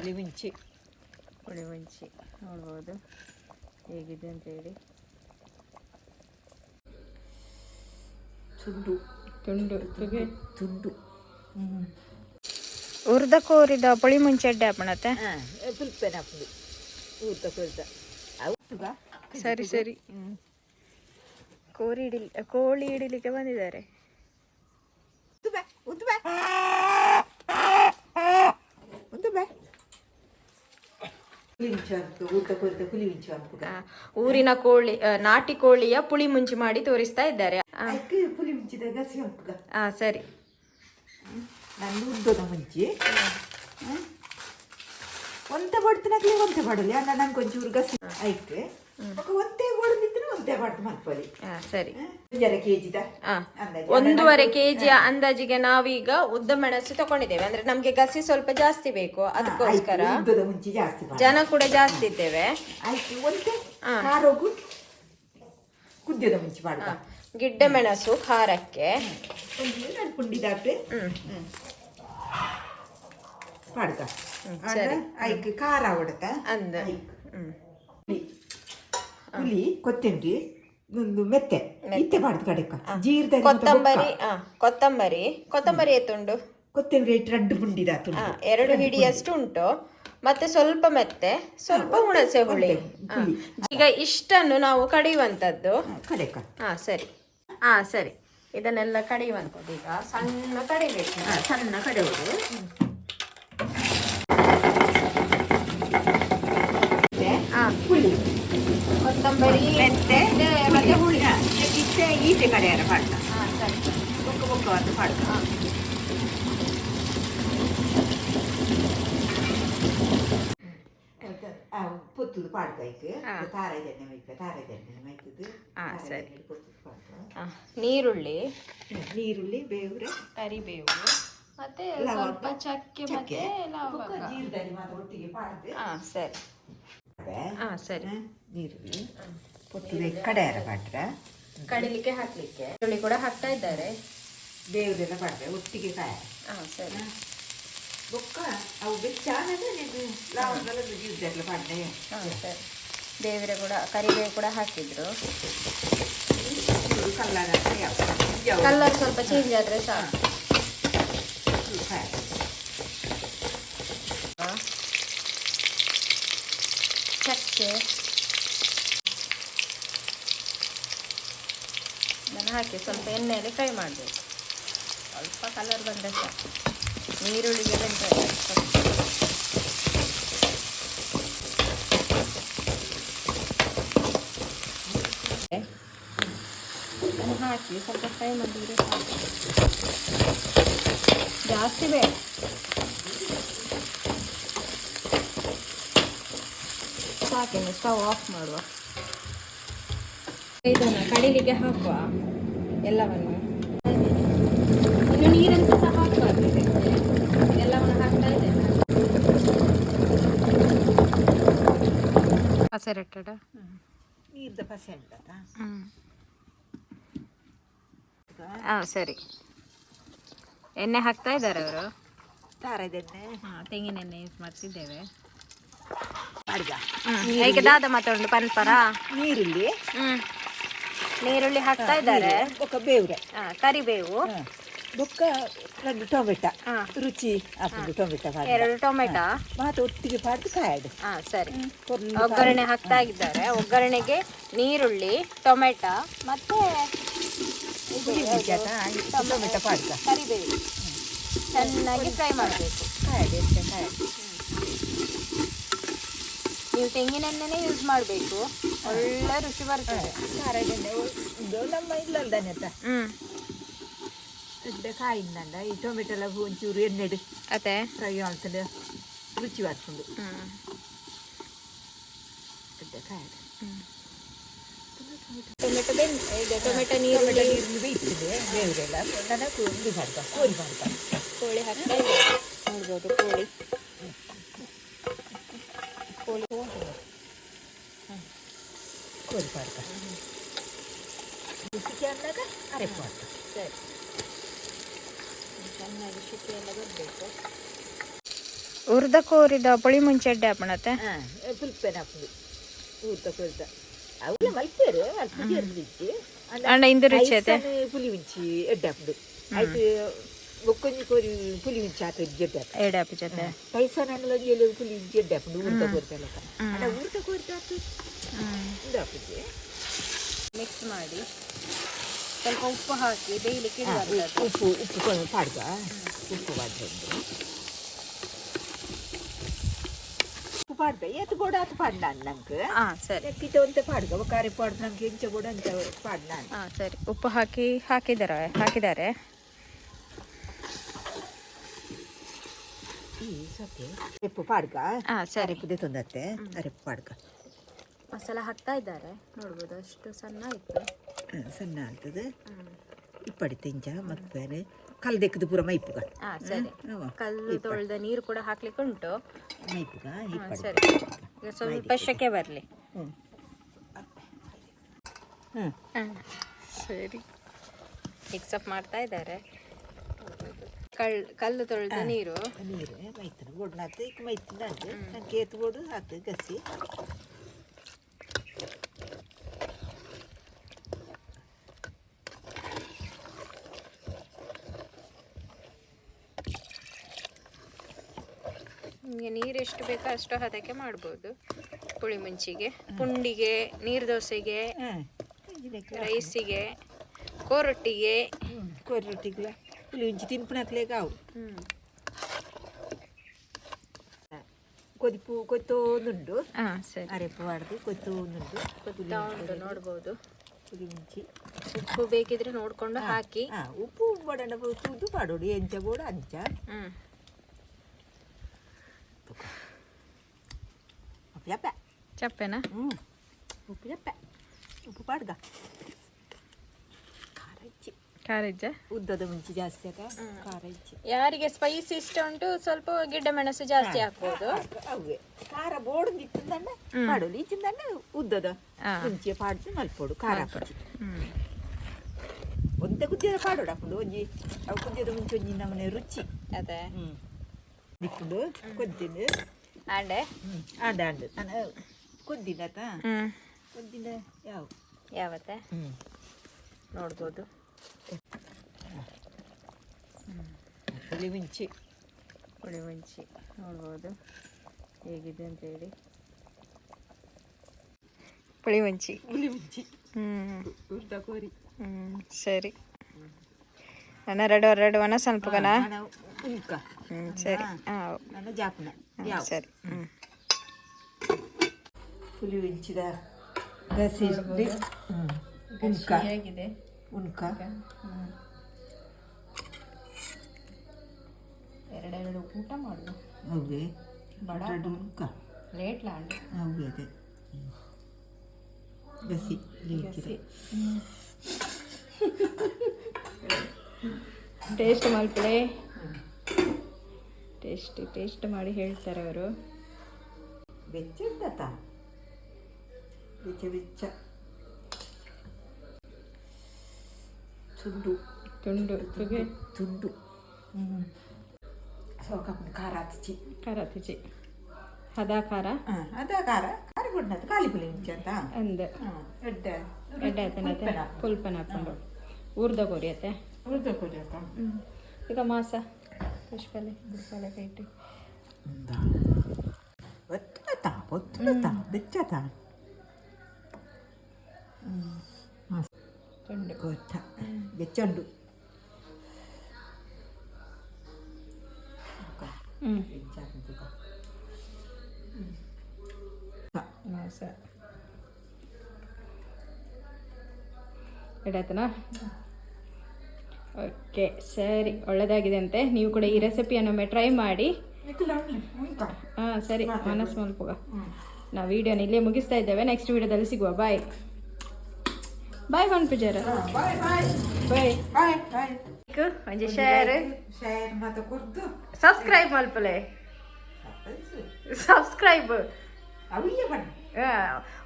ಹುಳಿ ಮುಂಚಿ ನೋಡ್ಬೋದು ಹೇಗಿದೆ ಅಂತೇಳಿ. ತುಂಡು ಉರ್ದ ಕೋರಿದ ಪುಳಿ ಮುಂಚೆ ಅಡ್ಡೆ ಹಾಪಣತ್ತೆ ಸರಿ ಸರಿ. ಕೋಳಿ ಹಿಡಿಲಿಕ್ಕೆ ಬಂದಿದ್ದಾರೆ. ಊರಿನ ಕೋಳಿ ನಾಟಿ ಕೋಳಿಯ ಪುಳಿ ಮುಂಚಿ ಮಾಡಿ ತೋರಿಸ್ತಾ ಇದ್ದಾರೆ. ಸರಿ. ಮುಂಚಿ ಒಂತೆ ಬಡ್ತಿನಾಗ್ಲಿ ಒಂತೆ ಬಡಲಿ ಅನ್ನ ನಂಗೆ ಒಂಚೂರು ಗಸಿ ಆಯ್ತು ಒಂತೆ ಬಡದಿದ್ರೆ ಒಂತೆ ಬಡ್ದು ಮಲ್ಪಲಿ. ಸರಿ. 1.5 kg ಅಂದಾಜಿಗೆ ನಾವೀಗ ಉದ್ದ ಮೆಣಸು ತಗೊಂಡಿದ್ದೇವೆ. ಅಂದ್ರೆ ನಮ್ಗೆ ಗಸಿ ಸ್ವಲ್ಪ ಜಾಸ್ತಿ ಬೇಕು, ಅದಕ್ಕೋಸ್ಕರ ಮುಂಚೆ ಜಾಸ್ತಿ ಜನ ಕೂಡ ಜಾಸ್ತಿ ಇದ್ದೇವೆ. ಆಯ್ತು ಒಂತೆ ಕಾರೋಗು ಕುದ್ಯದ ಮುಂಚೆ ಮಾಡ ಗಿಡ್ಡೆ ಮೆಣಸು ಖಾರಕ್ಕೆ ಪುಂಡಿದಾಪೆ ಪಾಡ್ಕ ಐಕ್ ಖಾರ ಹೊಡತ ಅಂದ ಹುಳಿ ಕೊತ್ತಂಬರಿ ಒಂದು ಮೆತ್ತೆ ಇತ್ತೆ ಮಾಡ್ದು ಕಡೆಕ ಜೀರ್ದ ಕೊತ್ತಂಬರಿ ಎತ್ತುಂಡು ಕೊತ್ತಂಬರಿ 2 ಪುಂಡಿದ 2 ಹಿಡಿಯಷ್ಟು ಉಂಟು. ಮತ್ತೆ ಸ್ವಲ್ಪ ಮೆತ್ತೆ, ಸ್ವಲ್ಪ ಹುಣಸೆ ಹುಳಿ. ಈಗ ಇಷ್ಟನ್ನು ನಾವು ಕಡಿಯುವಂತದ್ದು. ಸರಿ. ಸರಿ, ಇದನ್ನೆಲ್ಲ ಕಡಿಯುವಂಥದ್ದು. ಈಗ ಸಣ್ಣ ಕಡಿಬೇಕು. ಸಣ್ಣ ಕಡಿಯೋದು. ಹುಳಿ, ಕೊತ್ತಂಬರಿ, ಮೆತ್ತೆ ಮತ್ತೆ ಹುಳಿ ಇತ್ತೆ ಈಟೆ ಕಡೆಯಾರ ಪಾಡ್ತ. ಸರಿ. ಬೊಕ್ಕ ಬೊಕ್ಕವಾದ ಪಾಡ್ತ. ಪೊತ್ತುದು ಪಾಡ್ಕೈക്ക് ತಾರ ಜಣ್ಣೆ ಮೈಕ ತಾರ ಜಣ್ಣೆ ಮೈತದು. ಸರಿ. ನೀರುಳ್ಳಿ, ಬೇವ್ರೆ, ಕರಿಬೇವು, ಮತ್ತೆ ಸ್ವಲ್ಪ ಚಕ್ಕೆ ಮತ್ತೆ ಲವಂಗ. ಜೀರದಲ್ಲಿ ಮಾತ್ರ ಒಟ್ಟಿಗೆ ಪಾಡ್ದೆ. ಸರಿ. ಸರಿ. ನೀರುಳ್ಳಿ ಪೊತ್ತುದು ಕಡೆಯಾರ ಪಾಡ್ರ ಕಡಿಲಿಕ್ಕೆ ಹಾಕ್ಲಿಕ್ಕೆ ಈರುಳ್ಳಿ ಕೂಡ ಹಾಕ್ತಾ ಇದ್ದಾರೆ. ಬೇವ್ರೆಲ್ಲ ಪಾಡ್ರೆ ಒಟ್ಟಿಗೆ ಕಾಯ. ಸರಿ. ಬೊಕ್ಕ ಅವು ಬೆಚ್ಚಾನದ ಲವಂಗಲ ಜೀರದೆಲ್ಲ ಪಾಡ್ದೆ. ಸರಿ. ಬೇವ್ರೆ ಕೂಡ ಕರಿಬೇವು ಕೂಡ ಹಾಕಿದ್ರು. ಕಲರ್ ಸ್ವಲ್ಪ ಚೇಂಜ್ ಆದ್ರೆ ಸಾಕು. ಚಕ್ಕೆ ಇದನ್ನು ಹಾಕಿ ಸ್ವಲ್ಪ ಎಣ್ಣೆಯಲ್ಲಿ ಫ್ರೈ ಮಾಡಬೇಕು. ಸ್ವಲ್ಪ ಕಲರ್ ಬಂದರೆ ಸಾಕು. ನೀರುಳ್ಳಿಗೆ ಬೆಂದ ಹಾಕಿ ಸ್ವಲ್ಪ ಫ್ರೈ ಮಾಡಿದ್ರೆ ಸಾಕು. ಜಾಸ್ತಿ ಬೇಡ. ಸಾಕಿನ್ನು ಸ್ಟವ್ ಆಫ್ ಮಾಡುವ. ಇದನ್ನು ಕಡಿಲಿಕ್ಕೆ ಹಾಕುವ ಎಲ್ಲವನ್ನು. ಇನ್ನು ನೀರಂತ ಸಹ ಹಾಕಬಾರ್ದು. ಎಲ್ಲವನ್ನು ಹಾಕ್ತಾ ಇದ್ದೇನೆ. ಹಸರೆಟ್ಟಡ ನೀರ್ದ ಪಸೆ ಉಂಟಾ? ಸರಿ. ಎಣ್ಣೆ ಹಾಕ್ತಾ ಇದ್ದಾರೆ ಅವರು. ತಾರದೆಣ್ಣೆ, ತೆಂಗಿನೆಣ್ಣೆ ಯೂಸ್ ಮಾಡ್ತಿದ್ದೇವೆ. ಈಗ ದಾದ ಮಾತಾಡೋದು ಪನ್ಪರ. ನೀರುಳ್ಳಿ ಹಾಕ್ತಾ ಇದ್ದಾರೆ. ಬೇವ್ರೆ, ಕರಿಬೇವು, ಬೊಕ್ಕ 2 ಟೊಮೆಟೊ ರುಚಿ ಹಾಕುದು. ಟೊಮೆಟೊ 2 ಟೊಮೆಟೊ ಮಾತು ಒಟ್ಟಿಗೆ ಪಾಡ್ದು ಕಾಯಡು. ಸರಿ. ಒಗ್ಗರಣೆ ಹಾಕ್ತಾ ಇದ್ದಾರೆ. ಒಗ್ಗರಣೆಗೆ ನೀರುಳ್ಳಿ, ಟೊಮೆಟೊ ಮತ್ತೆ ಟೊಮೆಟೊ ಪಾಡ್ಕ ಕರಿಬೇವು ಚೆನ್ನಾಗಿ ಫ್ರೈ ಮಾಡಬೇಕು. ನೀವು ತೆಂಗಿನೆಣ್ಣೆನೇ ಯೂಸ್ ಮಾಡಬೇಕು, ಒಳ್ಳೆ ರುಚಿ ಬರ್ತದೆ. ನಮ್ಮ ಇಲ್ಲಲ್ದಾನೆ ಅಂತ ಕಾಯಿಂದಂಡ ಈ ಟೊಮೆಟೊ ಎಲ್ಲ ಒಂಚೂರು ಎಣ್ಣೆಡು ಅದೇ ಫ್ರೈ ಮಾಡ್ತದೆ, ರುಚಿ ಬರ್ತದೆ. ಟೊಮೆಟೊ ನೀರುಳ್ಳಿ ಬೇಯ್ತದೆ. ಬೇವ್ರೆಲ್ಲ ಕೋಳಿ ಕೋಳಿ ಹಾಕ್ತಾ ನೋಡ್ಬೋದು. ಕೋಳಿ ಪಾಡ್ಕ ಬಿಸಿಗೆ ಅಂದಾಗ ಅರೆಪ್ ಮಾಡ್ತ. ಸರಿ. ಚೆನ್ನಾಗಿ ಶುಚಿ ಎಲ್ಲ ಬರಬೇಕು. ಉರ್ದ ಕೋರಿದ ಪುಳಿ ಮುಂಚೆ ಎಡ್ಡೆ ಹಾಪಣತ್ತೆ ಪುಲ್ಪೆನ ಹಾಕುದು ಊತ ಕೊರಿದ ಅವಲ್ಲ ಮಲ್ಪೇರು ಅಲ್ಪುಜಿ ಇರ್ದಿಚ್ಚಿ ಅಂಡ ಇಂದು ರುಚಿ ಐತೆ ಪುಲಿ ಮುಂಚಿ ಎಡ್ಡೆ ಹಾಕುದು ಆಯ್ತು ಒಕ್ಕೊಂಜಿ ಕೋರಿ ಪುಲಿ ಮುಂಚಿ ಹಾಕಿ ಎಡ್ಡೆ ಹಾಕಿ ಎಡೆ ಹಾಪಿಜತೆ ಪೈಸಾ ನಂಗಲ ಎಲ್ಲ ಪುಲಿ ಮುಂಚಿ ಎಡ್ಡೆ ಹಾಕುದು ಊತ ಕೊರಿದಲ್ಲ ಅಲ್ಲ ಊತ ಕೊರಿದ ಹಾಕಿ ಇದು ಹಾಕುದು ಮಿಕ್ಸ್ ಮಾಡಿ ಸ್ವಲ್ಪ ಉಪ್ಪು ಹಾಕಿ ಬೇಯಲಿಕ್ಕೆ ಉಪ್ಪು ಪಾಡ್ಗ ಉಪ್ಪು ಪಾಡ್ದು ಉಪ್ಪು ಪಾಡ್ದ ಎತ್ತು ಬೋಡ ಅದು ಪಾಡ್ನ ನಂಗೆ ಸರಿ ಎತ್ತಿತ ಒಂತ ಪಾಡ್ಗ ಕಾರಿ ಪಾಡ್ದು ನಂಗೆ ಎಂಚ ಬೋಡ ಅಂತ ಪಾಡ್ನ ಸರಿ ಉಪ್ಪು ಹಾಕಿದ್ದಾರೆ ಈ ಸೊಕ್ಕೆ ರೆಪ್ಪು ಪಾಡ್ಗ ಸರಿ ರೆಪ್ಪುದೆ ತೊಂದತ್ತೆ ರೆಪ್ಪು ಪಾಡ್ಗ ಮಸಾಲ ಹಾಕ್ತಾ ಇದ್ದಾರೆ ನೋಡ್ಬೋದು ಅಷ್ಟು ಸಣ್ಣ ಇತ್ತು ಸಣ್ಣ ಆಗ್ತದೆ ಇಪ್ಪಡಿ ತೆಂಚ ಮತ್ತೆ ಕಲ್ದೆಕ್ಕದು ಪೂರ ಮೈಪುಗ ಸರಿ ಕಲ್ಲು ತೊಳೆದ ನೀರು ಕೂಡ ಹಾಕ್ಲಿಕ್ಕೆ ಉಂಟು ಮೈಪುಗ ಸರಿ ಈಗ ಸ್ವಲ್ಪ ಶಕೆ ಬರಲಿ ಸರಿ ಮಿಕ್ಸಪ್ ಮಾಡ್ತಾ ಇದ್ದಾರೆ ಕಲ್ಲು ತೊಳೆದ ನೀರು ಮೈತನ ಬೋಡ್ನಾತ ಈಗ ಮೈತಿನ ನಂಗೆ ಏತು ಬೋಡು ಹಾಕಿ ಗಸಿ ನಿಮಗೆ ನೀರು ಎಷ್ಟು ಬೇಕೋ ಅಷ್ಟು ಹದಕ್ಕೆ ಮಾಡ್ಬೋದು ಪುಳಿ ಮುಂಚಿಗೆ ಪುಂಡಿಗೆ ನೀರು ದೋಸೆಗೆ ರೈಸಿಗೆ ಕೋರೊಟ್ಟಿಗೆ ಕೋರೊಟ್ಟಿಗೆ ಪುಳಿ ಮುಂಚಿ ತಿನ್ಪುನಕ್ಲೇಗ ಅವು ಕೊದಿಪು ಕೊತ್ತೋಂದುಂಡು ಸರಿ ಅರೆಪ್ಪು ಮಾಡ್ದು ಕೊತ್ತೋಂದುಂಡು ಕೊತ್ತಾ ಉಂಟು ನೋಡ್ಬೋದು ಪುಳಿ ಮುಂಚಿ ಉಪ್ಪು ಬೇಕಿದ್ರೆ ನೋಡ್ಕೊಂಡು ಹಾಕಿ ಉಪ್ಪು ಬಡಣ ತೂದು ಪಾಡೋಡು ಎಂಚ ಬೋಡು ಅಂಚ ಚಪ್ಪೆನಾ ಉಪ್ಪು ಚಪ್ಪೆ ಉಪ್ಪು ಪಾಡ್ಗ ಖಾರ ಇಚ್ಚಿ ಉದ್ದದ ಮುಂಚೆ ಜಾಸ್ತಿ ಆಗ ಖಾರ ಇಚ್ಚಿ ಯಾರಿಗೆ ಸ್ಪೈಸಿ ಇಷ್ಟ ಉಂಟು ಸ್ವಲ್ಪ ಗಿಡ್ಡ ಮೆಣಸು ಜಾಸ್ತಿ ಹಾಕ್ಬೋದು ಅವೇ ಖಾರ ಬೋರ್ಡ್ ಇತ್ತಂದ ಮಾಡೋದು ಈಚಿಂದ ಉದ್ದದ ಮುಂಚೆ ಪಾಡ್ದು ಮಲ್ಪೋಡು ಖಾರ ಹಾಕಿ ಒಂದೇ ಕುದ್ದಿದ ಪಾಡೋಡು ಹಾಕೊಂಡು ಒಂಜಿ ಅವು ಕುದ್ದಿದ ಮುಂಚೆ ಒಂಜಿ ನಮ್ಮನೆ ರುಚಿ ಅದೇ ನಿಕ್ಕೊಂಡು ಕೊದ್ದಿನ ಆಂಡೆ ಆಂಡೆ ನಾನು ಕೊದ್ದಿನ ಕೊದ್ದಿನ ಯಾವತ್ತೆ ನೋಡ್ಬೋದು ಪುಳಿ ಮುಂಚಿ ನೋಡ್ಬೋದು ಹೇಗಿದೆ ಅಂತೇಳಿ ಪುಳಿ ಮುಂಚಿ ಉರ್ದ ಕೋರಿ ಸರಿ ನನ್ನ ಎರಡು ವನ ಸ್ವಲ್ಪಗನ ಉಲ್ಕ ಸರಿ ನನ್ನ ಜಾಪನ ಸರಿ ಪುಳಿ ಮುಂಚಿದ ಗಸಿ ಉನ್ಕ ಹೇಗಿದೆ ಉನ್ಕ ಎರಡೆರಡು ಊಟ ಮಾಡುದು ಅವೇ ಎರಡು ಉನ್ಕ ಲೇಟ್ ಲಾಂಡ್ ಅವೇ ಅದೇ ಗಸಿ ಲೇಚಿದೆ ಟೇಸ್ಟ್ ಮಲ್ಪಡೆ ಟೇಸ್ಟ್ ಮಾಡಿ ಹೇಳ್ತಾರೆ ಅವರು ಬೆಚ್ಚ ಉಂಟತ ಬೆಚ್ಚ ತುಂಡು ಸೋಕಪ್ಪನ ಖಾರ ಹತ್ತಿಚಿ ಹದ ಖಾರ ಅದ ಖಾರ ಕೊಡ್ನದು ಖಾಲಿ ಪುಳಿ ಮುಂಚೆ ಅಂತ ಅಂದ ಎಡ್ಡೆ ಆಯ್ತಾನತ್ತೆ ಪುಲ್ಪನ ಹಾಕೊಂಡು ಊರ್ದ ಕೋರಿ ಅತ್ತೆ ಈಗ ಮಾಸ ಪುಷ್ಪಲೆ ಕೈಟಿ ಬೆಚ್ಚತ ಗೊತ್ತ ಬೆಚ್ಚಂಡು ಮಾಸ ಇಡಾತನಾ ಓಕೆ ಸರಿ ಒಳ್ಳೆದಾಗಿದೆ ಅಂತೆ ನೀವು ಕೂಡ ಈ ರೆಸಿಪಿಯನ್ನೊಮ್ಮೆ ಟ್ರೈ ಮಾಡಿ ಸರಿ ಮನಸ್ಸು ಮಲ್ಪುಗ ನಾವು ವಿಡಿಯೋನ ಇಲ್ಲೇ ಮುಗಿಸ್ತಾ ಇದ್ದೇವೆ ನೆಕ್ಸ್ಟ್ ವಿಡಿಯೋದಲ್ಲಿ ಸಿಗುವ ಬಾಯ್ ಮನ್ಪುಜಾರ ಬಾಯ್ ಒಂಜಿ ಶೇರ್ ಸಬ್ಸ್ಕ್ರೈಬ್ ಮಲ್ಪಲೆ ಸಬ್ಸ್ಕ್ರೈಬ್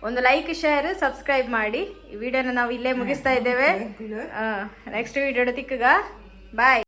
ಒಂದು ಲೈಕ್ ಶೇರ್ ಸಬ್ಸ್ಕ್ರೈಬ್ ಮಾಡಿ ಈ ವಿಡಿಯೋನ ನಾವು ಇಲ್ಲೇ ಮುಗಿಸ್ತಾ ಇದ್ದೇವೆ ನೆಕ್ಸ್ಟ್ ವಿಡಿಯೋ ತಿಕ್ಕಗ ಬಾಯ್.